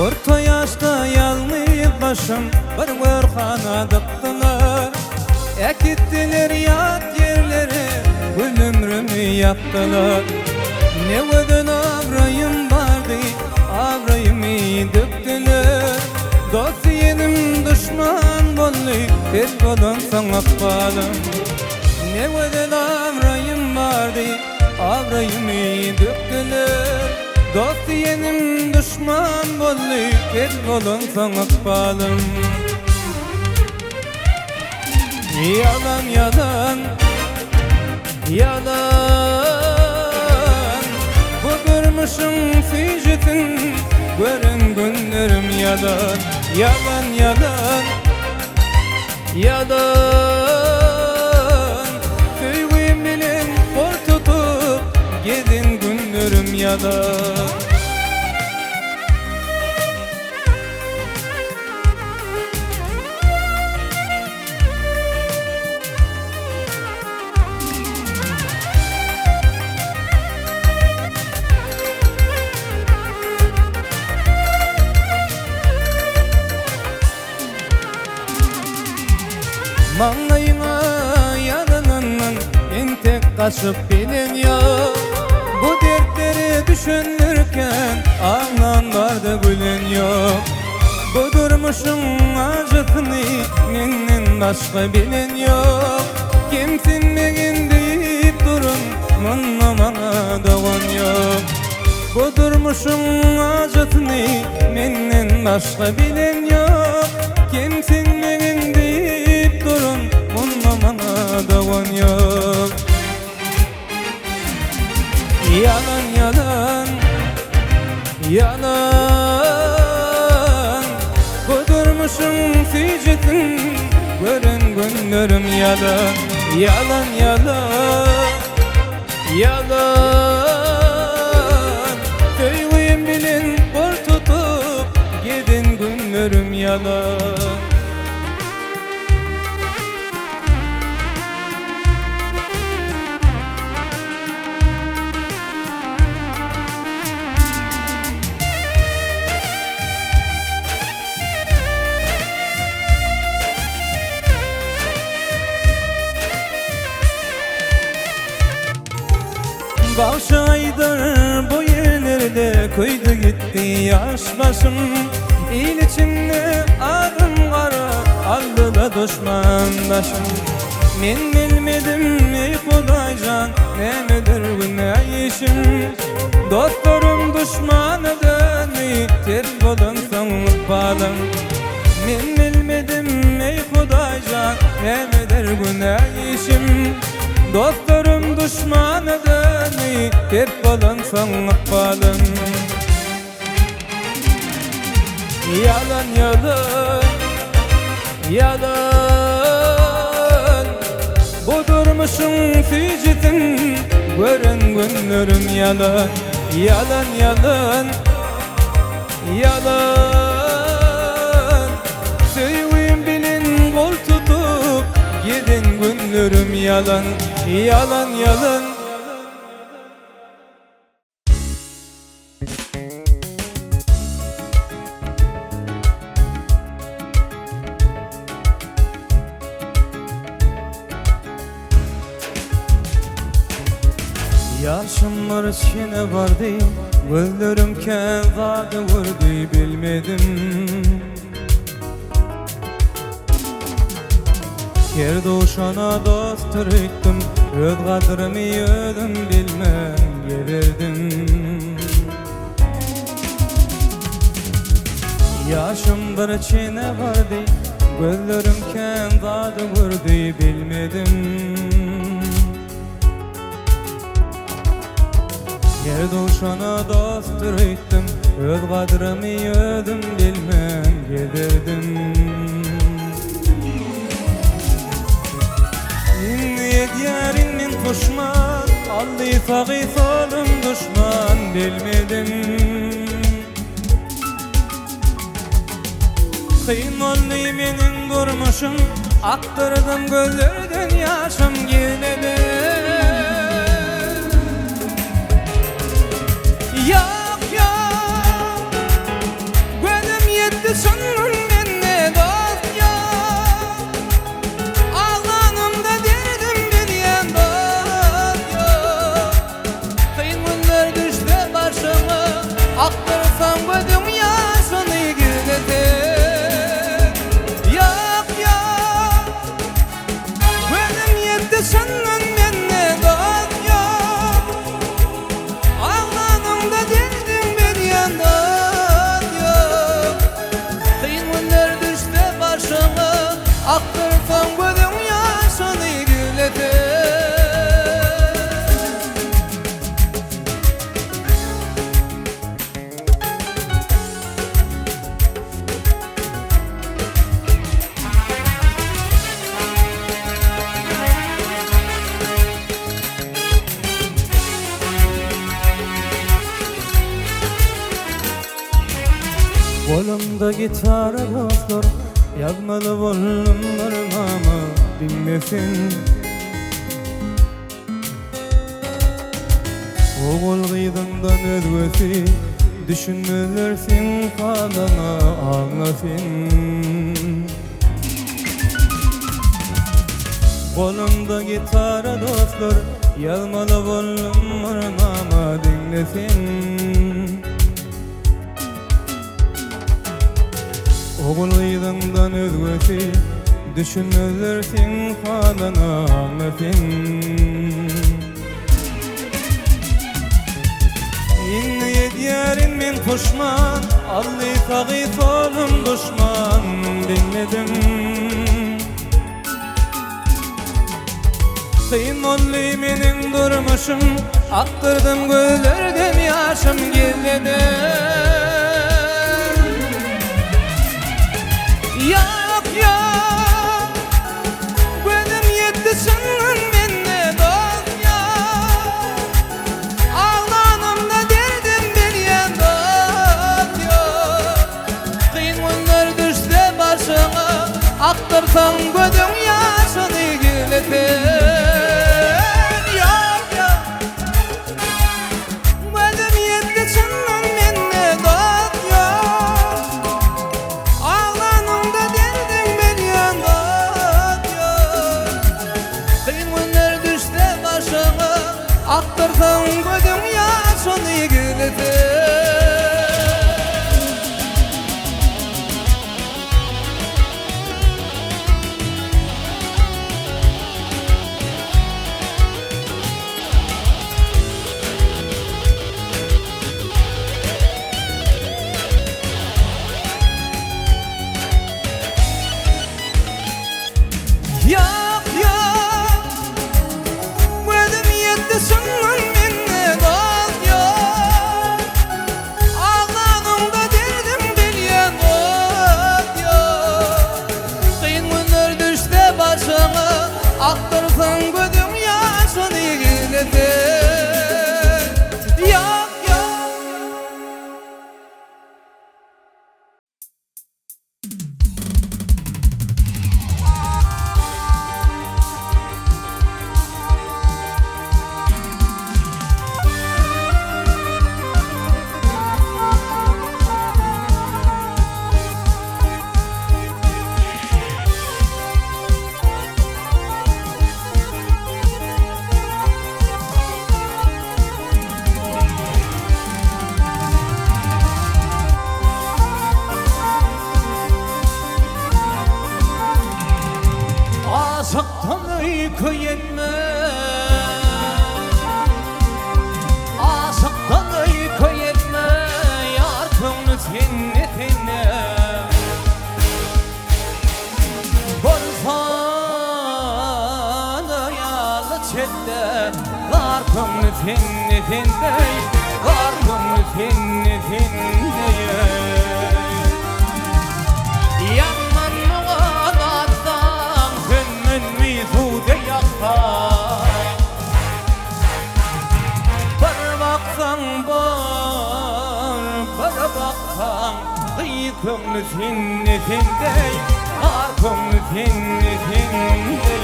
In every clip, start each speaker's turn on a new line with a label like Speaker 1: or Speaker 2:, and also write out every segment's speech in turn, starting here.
Speaker 1: Orta yaşta yalnız başım bir görxana dıktılar. Ekittiler yat yerlere, gül ömrümü yaptılar. Ne ödün avrayım vardı, avrayımı döktüler. Dost yedim düşman bollu, tek olun sana bağlım. Ne ödün avrayım vardı, avrayımı döktüler. Dost yedim düşman bollu, tek olun sana bağlım. Yalan yalan, yalan, bu durmuşum ficetin, görün günlerim yalan. Yalan yalan, yalan, söyleyeyim bilin kol tutup, gidin günlerim yalan. Mağlayına yalanının en tek kaçıp bilin yok. Bu dertleri düşünürken ağlanlarda gülün yok. Bu durmuşun acısını menden başka bilin yok. Kimsin megin deyip durun, anlamana doğan yok. Bu durmuşun acısını menden başka bilin yok. Kimsin megin deyip durun, anlamana doğan yok. Yalan yalan, yalan, bu durmuşum ficetin, görün günlerim yalan. Yalan yalan, yalan, söyleyeyim bilin kol tutup, gidin günlerim yalan. Bağışaydır bu yerlerde köyde gitti yaş başım. İl içinde adım kara, aldı da düşman başım. Men bilmedim ey Kudaycan, nemedir günah işim. Dostlarım düşmanı döndü, terk olun sanlık bağlam. Men bilmedim ey Kudaycan, nemedir günah işim. Dostlarım düşmanı döndü, terk olun sanlık bağlam. Yalan yalan, yalan, bu durmuşum ficetin, görün günlerim yalan. Yalan yalan, yalan, söyleyeyim bilin kol tutup, gidin günlerim yalan. Yalan yalan. Yaşımlar içine vardı, gözlerim kezadı vurdu bilmedim. Her doğuşana dostur ettim, öz kadrımı ödüm bilmem geberdim. Yaşımlar içine vardı, gözlerim kezadı vurdu bilmedim. Her doğuşana dostur ettim, öz kadrımı ödüm bilmem geberdim. Niyet yarimin düşman, aldı sağı solum düşman bilmedim. Kıyın oldu benim durmuşum, aktırdım gözlerden yaşım gelmedi. Yok yok, Kolumda gitar dostlar, yazmalı volumlarımı dinlesin. Oğul gıydından özgösi, düşünmelersin kalana ağlasın. Kolumda gitar dostlar, yazmalı volumlarımı dinlesin. Oğul gıydından özgösi, düşünmelersin kalana ağlasın. İnni diyerin min puşman, alli tağit olum düşman dinledim. Kıyın olli menin durmuşum, aktırdım gözlerden yaşım gilledim. Yok yok, gözüm yetti sınırın minne dost yok. Ağlanımda derdim bilyen dost yok. Kıyın günler düşse başıma, aktırsan gözün yaşını gilledim. Aktırsan gözüm yaşını gülüdür. Yok yok, gözüm yetti sınırın minne dost yok. Ağlanımda derdim bilyen dost yok. Kıyın günler düşse başıma, aktırsan gözüm yaşını gülüdür. Yok yok. Aşıktan uyku yenmez, aşıktan uyku yenmez, yar könlü cennetine. Bolsan ayalı çette, yar könlü cennetinde, yar könlü cennetinde. Yanman muğalattan gönlün vizude yakar. Bir baksan var, bir baksan gıy könlü cennetinde, ar könlü cennetinde.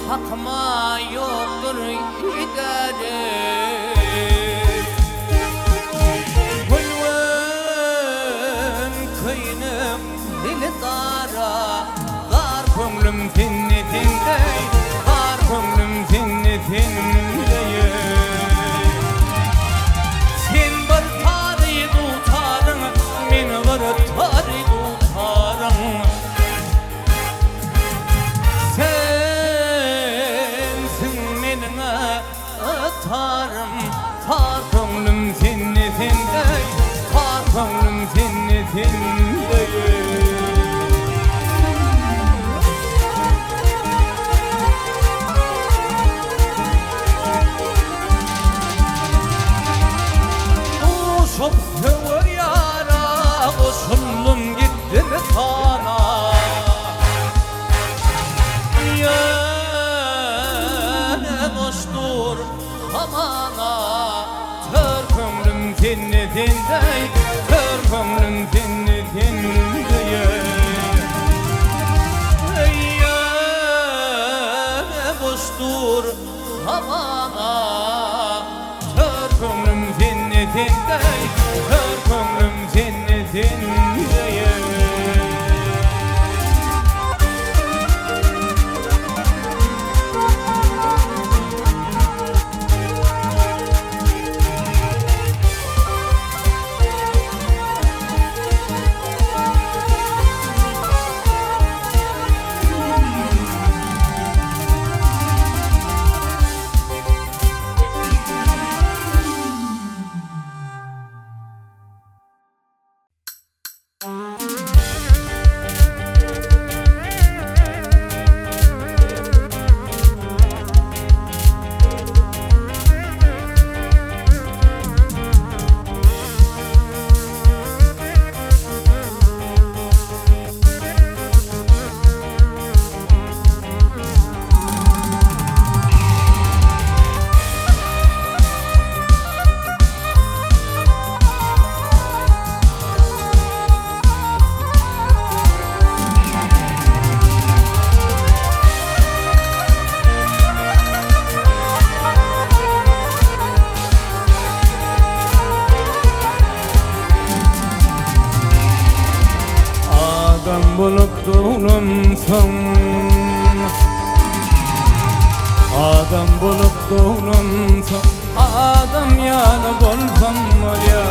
Speaker 1: Hakma yoktur idare, gülven kıynım dili dara, dar könlüm cinnetinde, dar könlüm cinnetinde. Sen bir tarih tutarın, men bir tarih tutarım. Sensin menime atarım. hamana tör kömrüm cennetindey, tör kömrüm cennetindey. Boştur havana tör kömrüm cennetindey, tör kömrüm cennetindey. Adam bulup doğunansam, adam bulup doğunansam, adam yanıp olsam var ya.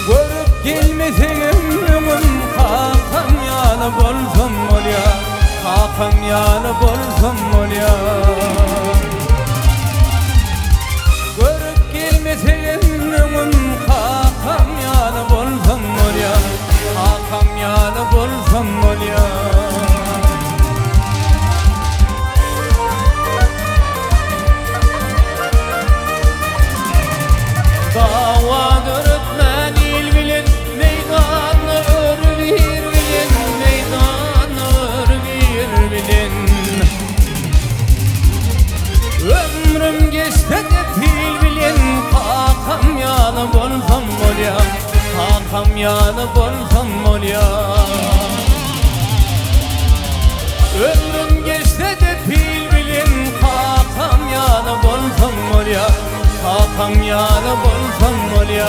Speaker 1: Görüp gelmesen ömrümün, kakam yanıp olsam var ya, kakam yanıp olsam var ya. Görüp gelmesen ömrümün, kakam yanıp olsam var ya, kakam yanıp olsam var ya. Davadır ötmen il bilin, meydanı örgür bilin, meydanı örgür bilin. Ömrüm geçti de pil bilin, kakam yanıp olsam var ya, kakam yanıp olsam var ya. Ömrüm geçti de pil bilin, kakam yanıp olsam var ya, kakam yanıp olsam var ya.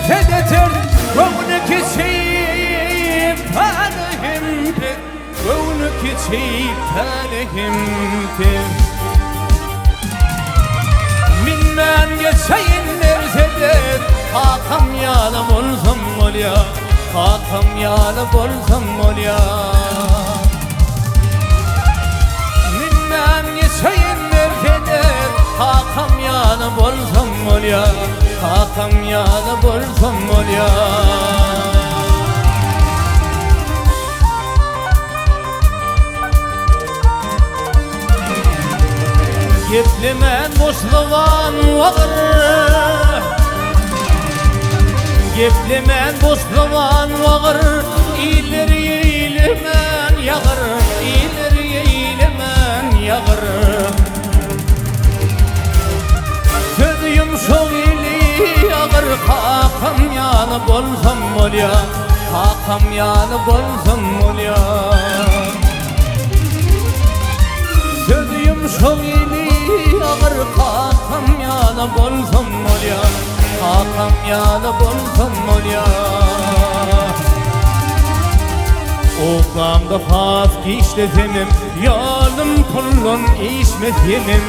Speaker 1: Tedeter Rovunu keçeyip aleyhimdir, rovunu keçeyip aleyhimdir. Minmen geçeyin nerzede, kakam yanıp olsam var ya, kakam yanıp olsam var ya. Minmen geçeyin nerzede, kakam yanıp olsam var ya, kakam yanıp olsam var ya. Geplemen boşluğan var, geplemen boşluğan var. İleri eğilmen yağır, ileri eğilmen yağır. Sözüm şol ili yağır, kakam yanıp olsam var ya, kakam yanıp olsam var ya. Sözüm şol ili yağır, kakam yanıp olsam var ya, kakam yanıp olsam var ya. Oğlamda hafki işletemem, yalım pullun işmetemem.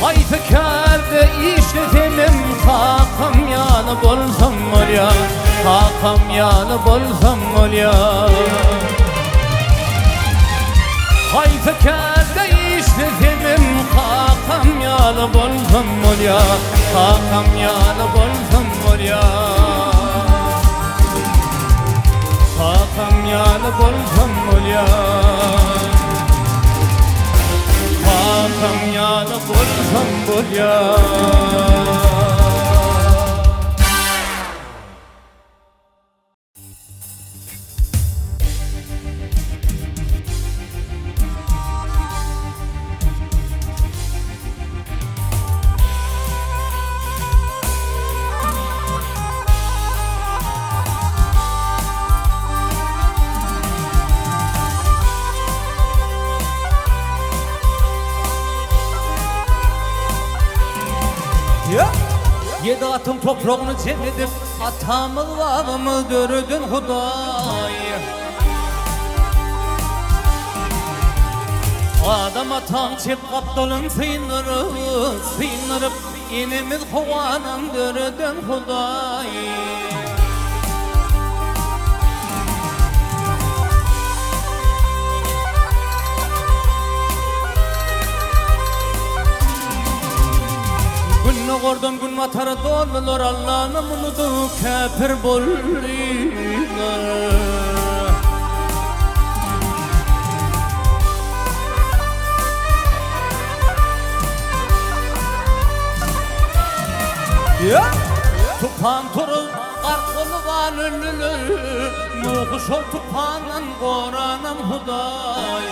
Speaker 1: Hayfekerde işletemem, kakam yanıp olsam var ya, kakam yanıp olsam var ya. Hayfekerde kakam yanı bolsun var ya, kakam yanı bolsun var ya, kakam yanı bolsun var ya. Yedi atın toprağını cem edip atamı vavımı dördün Huday. Adam atam çep kaptalın sıyınırıp inimiz huvanın dördün Huday. Günne gordon gün matarı dolulur Allah'ını unudu kafir bolliler. Tupan turul qarqılı valülülül Muğuş ol tupanın qoranım Huday.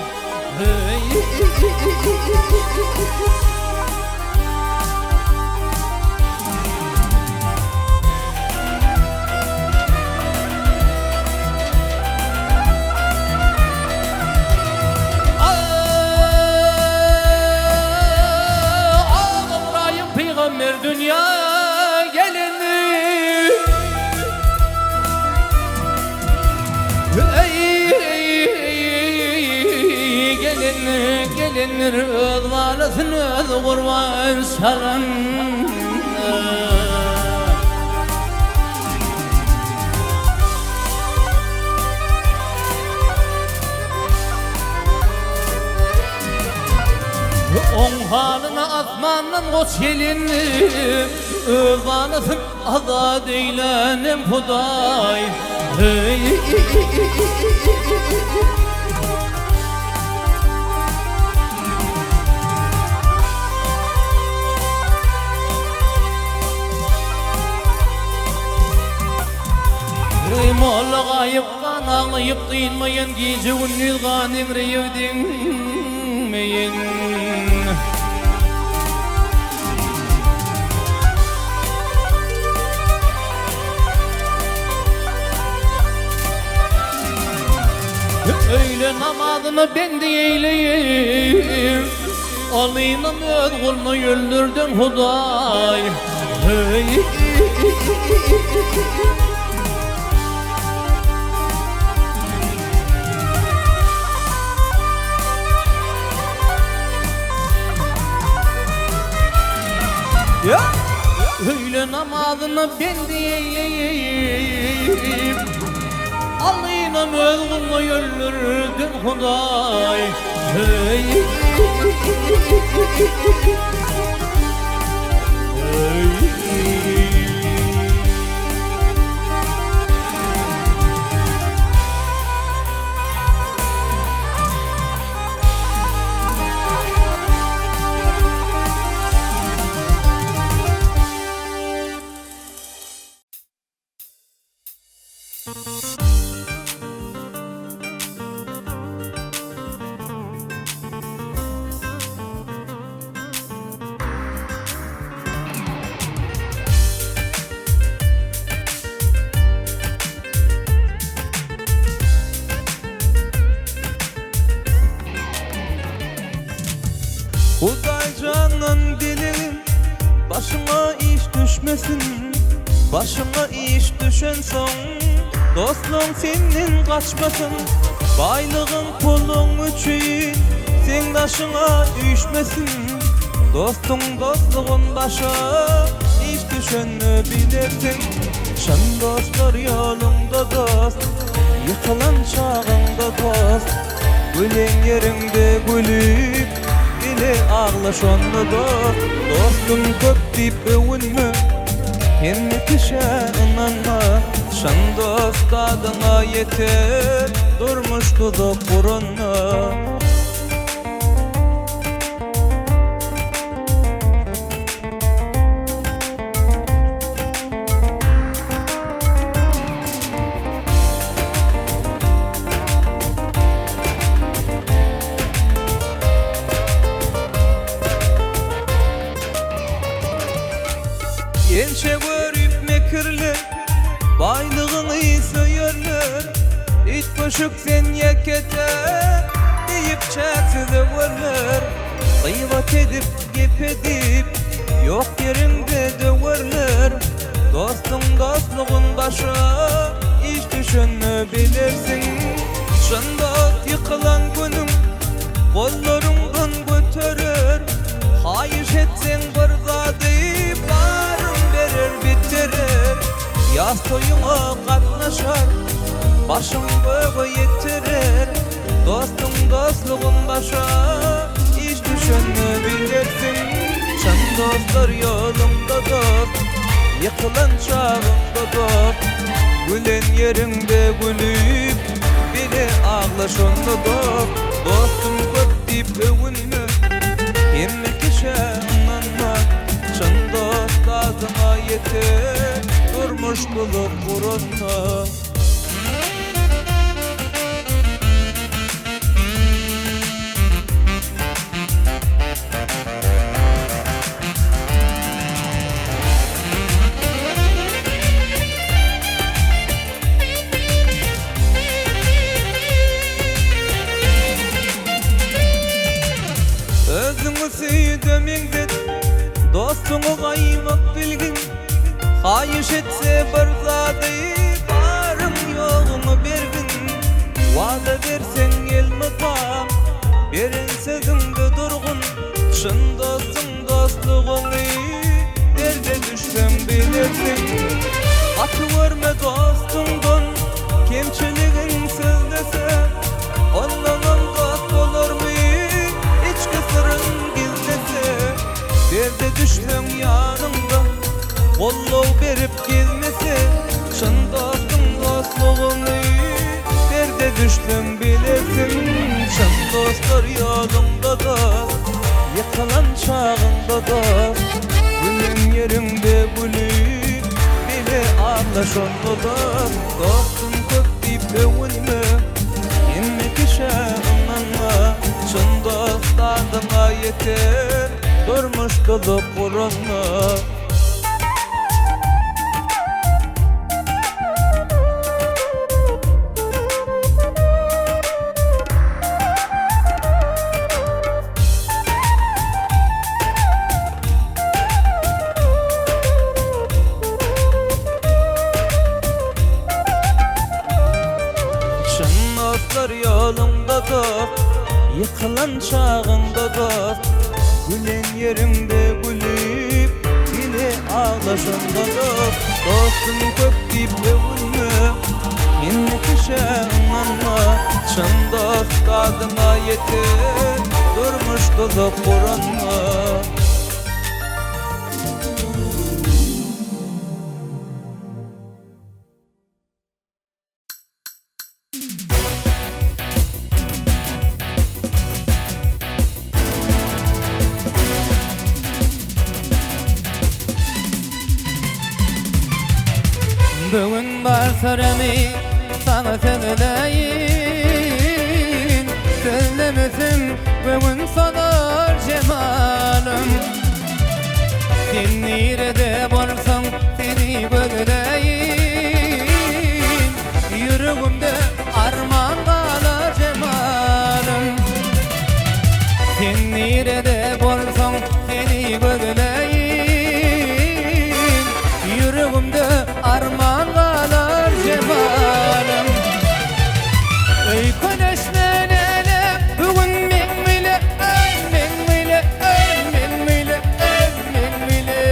Speaker 1: Dünya gelini gelinir öz varasın öz kurban saran. On halına asmanın koç gelini öz varasın azad eylenim Huday. Molla gayip kanalıyıp dıyılmayın gece gündüz ganim reyevdinmeyin. Öyle namazını ben de eyleyim Alayınım öz kulunu öldürdün Huday. Öyle namazını ben de eyleyim Alayınım öz kulunu öldürdün Huday.
Speaker 2: Huday canım dilim, başıma iş düşmesin. Başıma iş düşen son, dostluğun senin kaçmasın. Baylığın pulun üçün, sen taşına düşmesin. Dostun dostluğun başa iş düşenini bilirsin. Şan dostlar yolunda dost, yıkılan çağında dost. Gülen yerinde gülüp, bile ağlaşanlı dost. Dostum köp deyip övünme, hem kişe inanma. Şan dost adına yeter, durmuş tutup burunma. Gençe görüp mekirler, baylığını söylerler. İt boşuk sen yekete deyip çaksız överler. Gıybat edip gep edip yok yerinde döverler. Dostum dostluğun başa iş düşünme bilirsin. Şan dost yıkılan günüm kollarımdan götürür. Hayiş etsen bir zadi barım verir bitirir. Yaz toyuna katlaşar, başım böyle yetirir. Dostum dostluğun başa iş düşünme bilirsin. Şan dostlar yolunda dost, yıkılan çağında dost. Gülen yerinde gülüp bile ağlaşanda dost. Dostum köp deyip övünme, hem kişe inanma. Şan dost ağzına yeter, durmuş bulup burunma. Özünü süydümün dit, dostunu kaymak bilgin. Hayiş etse bir zadi barım yoğunu bergin. Vada versen elmata, verin sözümde durgun. Şın dostum dostluğunu derde düşsem bilirsin. Atı verme dostumdan, kemçiliğin sözlese. Ondan dost olur mu? Derde düştüm yanımda, kollov berip gezmese. Şan dostum dostluğunu derde düştüm bilirsin. Şan dostlar yolunda dost, yıkılan çağında dost. Gülüm yerimde gülüp bile ağlaşanda dost. Dostum köp deyip övünme, hem kişe inanma. Şan dost adına yeter, durmuş tutup burunma. Şan dostlar yolunda dost, yıkılan çağında dost. Gülen yerimde gülüp bile ağlaşanda dost. Dostum köp deyip övünme, hem kişe inanma. Şan dost adına yeter, durmuş tutup burunma.
Speaker 1: Bugün basarımı sana söyleyin. Söylemesin bugün sonar cemalım. Sen nerede varsan seni göreyim. Yüreğimde arman kalar cemalım. Sen nerede varsan seni göreyim. Yüreğimde arman kalar cemalım. Ey koneşmenene bugün men bile men bile men bile men bile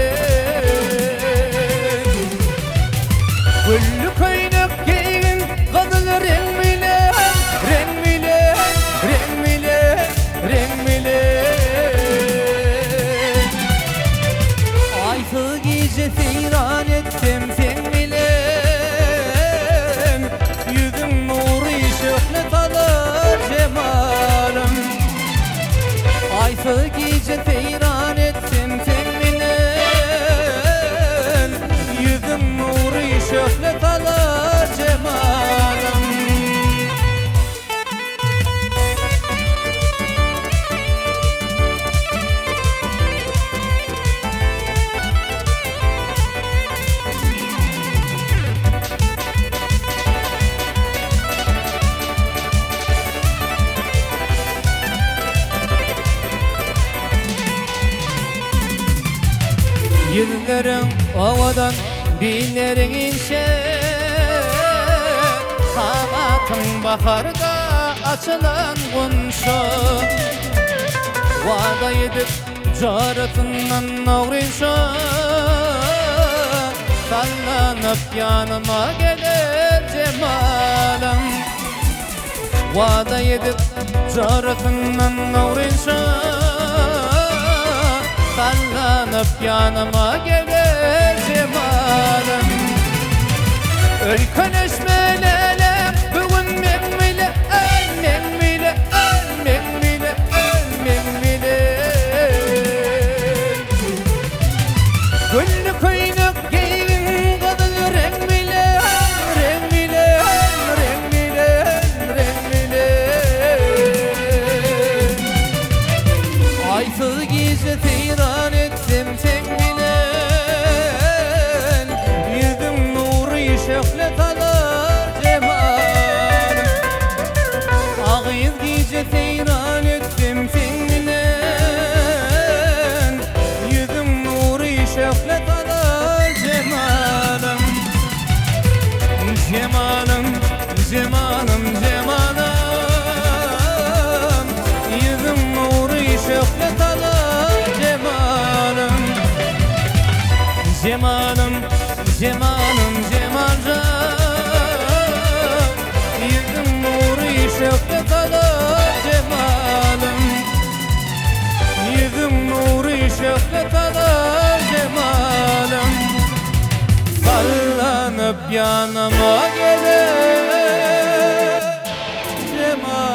Speaker 1: Aysı gece teyran ettim temminen, yüzüm nuri şöhret alar cemalım. Yüzlerin ovadan binlerin inşe, kanatın baharda açılan gunşu. Vada edip caratından ağrınşu, sallanıp yanıma gelir cemalım. Vada edip caratından ağrınşu, sallanıp yanıma gelir cemalım. Ülkün esmelele bugün menmile, menmile, menmile, menmile. Güllü köynük giyin kadın renmile, renmile, renmile, renmile. Aysız gece teyran ettim tekminen, yüzüm nuri şöhret alar cemalım. Ağız gece teyran ettim tekminen, yüzüm nuri şöhret alar cemalım. Cemalım, cemalım, cemalım, yüzüm nuri şöhret alar cemalım. Cemalım, cemalım, cemalım, yüzüm nuri şöhret alar cemalım. Yüzüm nuri şöhret alar cemalım. Sallanıp yanıma gelir cemalım.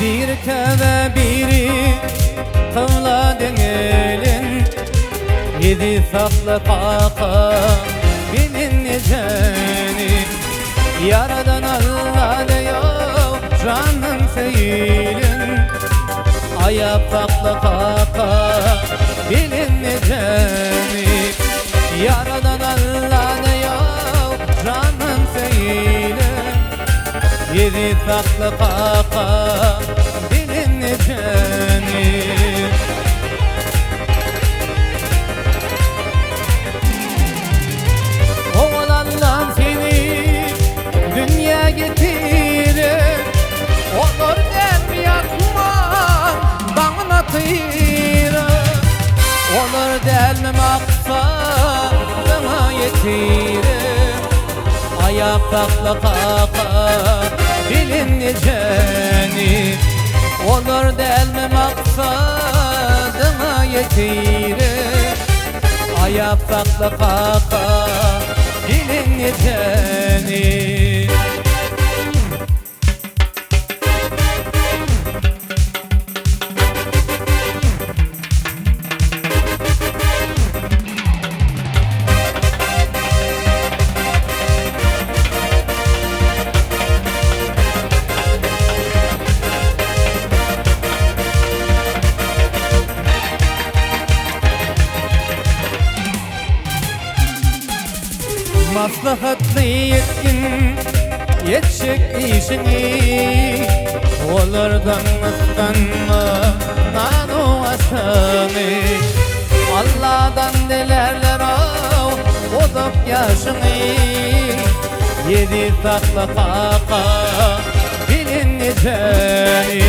Speaker 1: Bir keve biri kıvladın elin, yedi saklı kaka bilin niceni. Yaradan Allah diyor canın seylin, ayak saklı kaka bilin niceni. Yaradan Allah diyor canın seylin, yedi saklı kaka bilin niceni. Oğlanlar seni dünya getirir, olur dem yakman bağına tıyırır. Olur dem maksadına yetirir, ayak saklı kaka bilin niceni. Olur del mi maksadına yetirir, ayak saklı kaka bilin niceni. Maslahatlı yetkin yetecek işini, olurdan ıskanma nanu aşanı. Allah Allah'dan dilerler olup yaşını. Yedi takla kaka bilin niceni.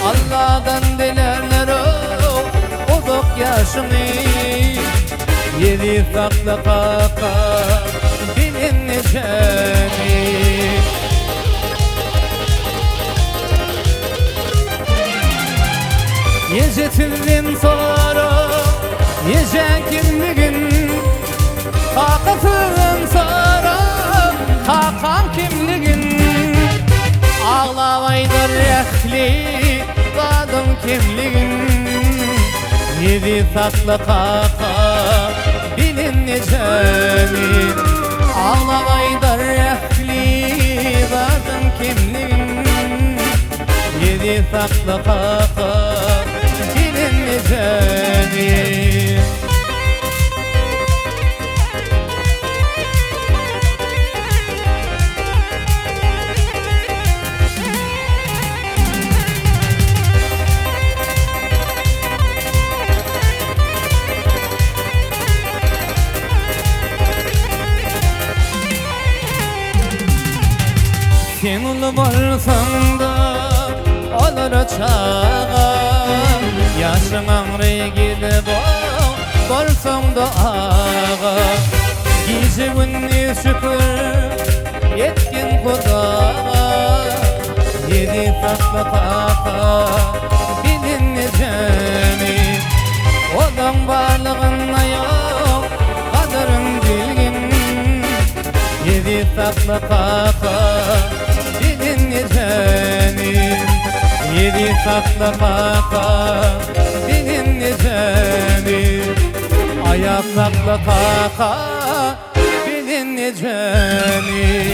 Speaker 1: Allah'dan dilerler olup yaşını. Yedi takla kaka bilin niceni. Yejetildim sonra Yece kimligin Kakatın sonra Kakam kimligin Ağlavaydır rekli Kadın kimligin Yedi tatlı kaka Bilin niceni. Ağlavaydır rekli Kadın kimligin Yedi tatlı kaka Bilin niceni. Sen ulu bolsan da olur çağa. Yaşın ağrı gidip bolsan da ağa. Gece günü şükür etkin Kudağa. Yedi tatlı kaka bilin niceni. Olan varlığına yok kadırın bilgin. Yedi tatlı kaka bilin niceni. Yedi tatlı kaka bilin niceni. Ayak tatlı kaka bilin niceni.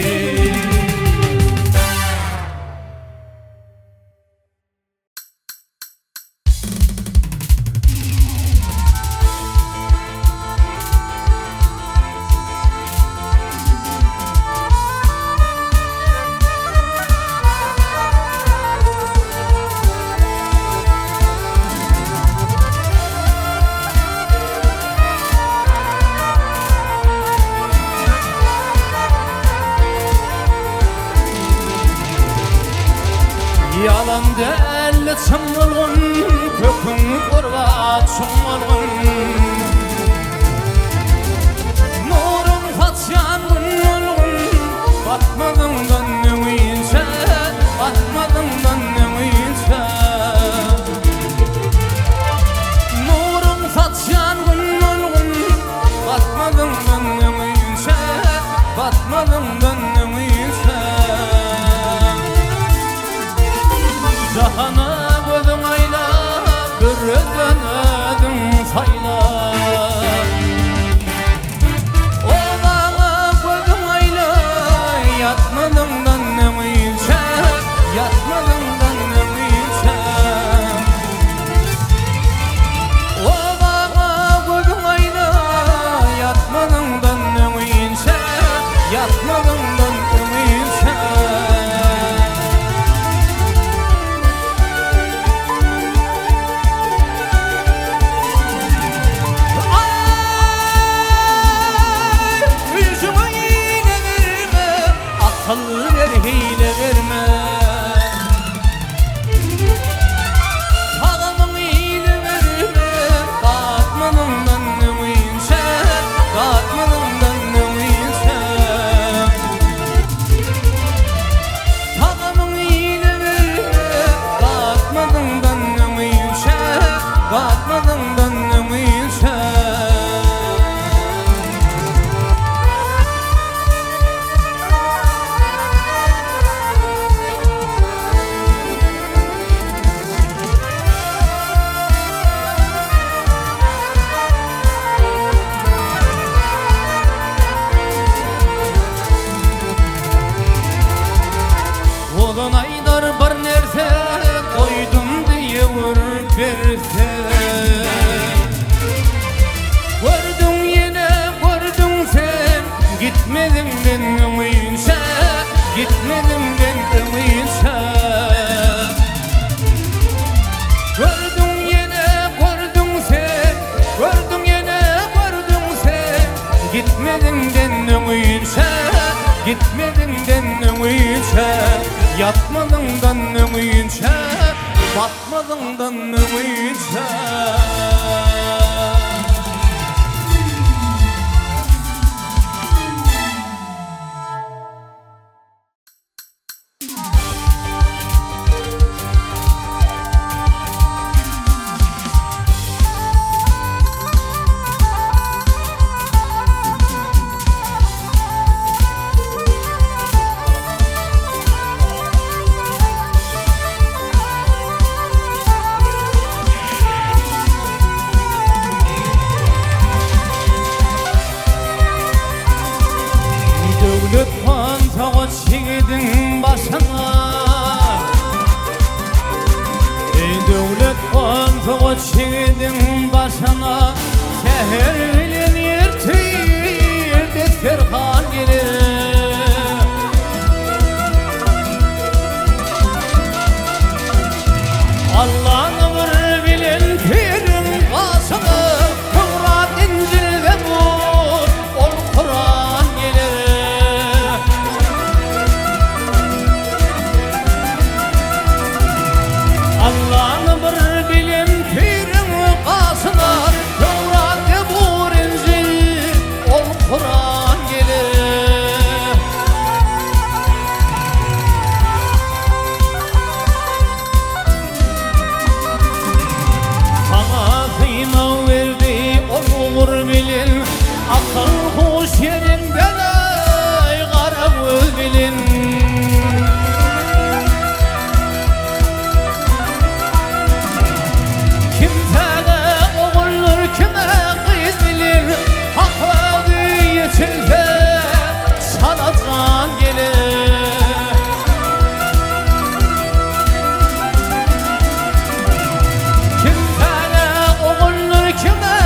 Speaker 1: Yalan değil çımılgın kökün kurva çımılgın. Nurun kaçan gönlün batmadın gönlümüyse, batmadın gönlümüyse. Nurun kaçan gönlün batmadın gönlümüyse, batmadın gönlümüyse. Cahana gözüm ayla, bürüden ödüm sayla. O bana gözüm ayla, yatmadım gönlümüyse, yatmadım gönlümüyse. O bana gözüm ayla, yatmadım gönlümüyse, yatmadım gönlümüyse. Akıl ver hile verme. Adamın hile verme. Katmanın gönlümüyse, katmanın gönlümüyse. Adamın hile verme. Katmanın gönlümüyse, katmanın gönlümüyse. Oğlan aydar bir nerse koydum diye vur verse. öňüçe, yatmadığından öňüçe, batmadığından öňüçe. Dövlet pantağı çiğdin başına, dövlet pantağı çiğdin başına, şehir bilen yırtır detker kan gelir. Allah'ını bir bilen pirin kasını, Tevrat, İncil ve Zebur, ol Kur'an gelir. Allah'ını bir bilen pirin kasını, Tevrat, Zebur, İncil, ol Kur'an gelir. Olur bilin, akıl hoş yerinden ay kara göz bilin. Kimsene oğulur kime kız bilin, hak verdiği yetilse sana can gelir. Kimsene oğulur kime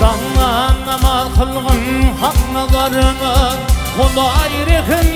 Speaker 1: Damla namaz kılgın hak nazarını, Hudaý rehim